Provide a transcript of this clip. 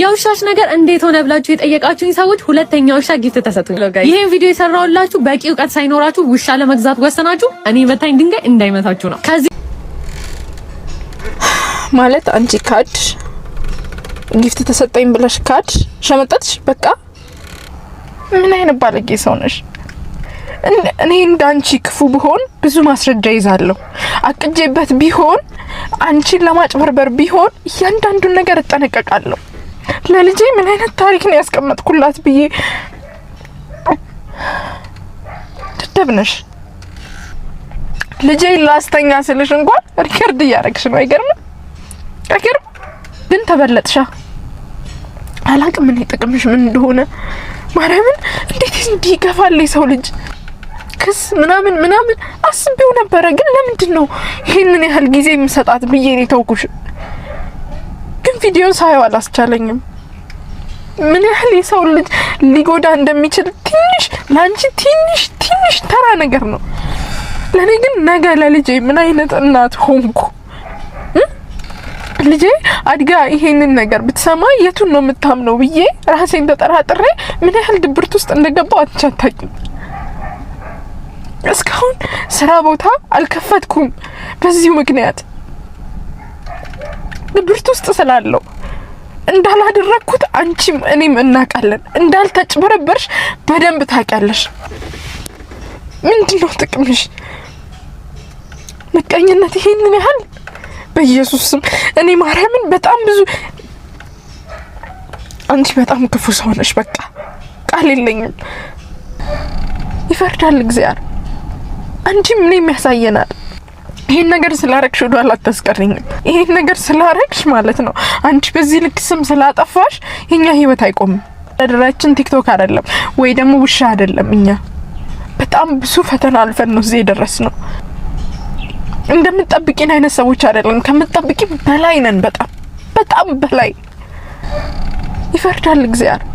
የውሻሽ ነገር እንዴት ሆነ ብላችሁ የጠየቃችሁኝ ሰዎች ሁለተኛ ውሻ ጊፍት ተሰጡኝ። ይሄን ቪዲዮ የሰራሁላችሁ በቂ እውቀት ሳይኖራችሁ ውሻ ለመግዛት ወሰናችሁ እኔ በታኝ ድንጋይ እንዳይመታችሁ ነው። ከዚህ ማለት አንቺ ካድ ጊፍት ተሰጠኝ ብለሽ ካድ ሸመጠጥሽ። በቃ ምን አይነት ባለጌ ሰው ነሽ? እኔ እንዳንቺ ክፉ ብሆን ብዙ ማስረጃ ይዛለሁ። አቅጄበት ቢሆን አንቺን ለማጭበርበር ቢሆን እያንዳንዱን ነገር እጠነቀቃለሁ። ለልጄ ምን አይነት ታሪክ ነው ያስቀመጥኩላት ብዬ ደደብነሽ። ልጄ ላስተኛ ስልሽ እንኳን ሪከርድ እያደረግሽ ነው። አይገርም? ግን ተበለጥሻ። አላቅም ምን ጥቅምሽ ምን እንደሆነ ማርያምን። እንዴት እንዲህ ይገፋል የሰው ልጅ? ክስ ምናምን አስቤው ነበረ። ግን ለምንድን ነው ይሄንን ያህል ጊዜ የምሰጣት ብዬ ነው ተውኩሽ። ግን ቪዲዮን ሳይው አላስቻለኝም። ምን ያህል የሰው ልጅ ሊጎዳ እንደሚችል ትንሽ ላንቺ ትንሽ ተራ ነገር ነው። ለኔ ግን ነገ ለልጄ ምን አይነት እናት ሆንኩ? ልጄ አድጋ ይሄንን ነገር ብትሰማ የቱን ነው የምታምነው ብዬ ራሴን ተጠራጥሬ ምን ያህል ድብርት ውስጥ እንደገባው አትቻታኝ። እስካሁን ስራ ቦታ አልከፈትኩም በዚሁ ምክንያት ድብርት ውስጥ ስላለው። እንዳላደረኩት አንቺም እኔም እናውቃለን። እንዳልተጭበረበርሽ በደንብ ታውቂያለሽ። ምንድነው ጥቅምሽ? ምቀኝነት ይሄንን ያህል? በኢየሱስ ስም እኔ ማርያምን በጣም ብዙ አንቺ በጣም ክፉ ሰው ነሽ። በቃ ቃል የለኝም። ይፈርዳል እግዚአብሔር። አንቺም እኔም ያሳየናል። ይሄን ነገር ስላረግሽ ወደኋላ አታስቀሪኝም። ይሄን ነገር ስላረግሽ ማለት ነው አንቺ በዚህ ልክ ስም ስላጠፋሽ የኛ ህይወት አይቆምም። አደራችን ቲክቶክ አይደለም ወይ ደግሞ ውሻ አይደለም። እኛ በጣም ብዙ ፈተና አልፈን ነው እዚህ የደረስነው። እንደምትጠብቂን አይነት ሰዎች አይደለም። ከምትጠብቂ በላይ ነን። በጣም በላይ ይፈርዳል እግዚአብሔር።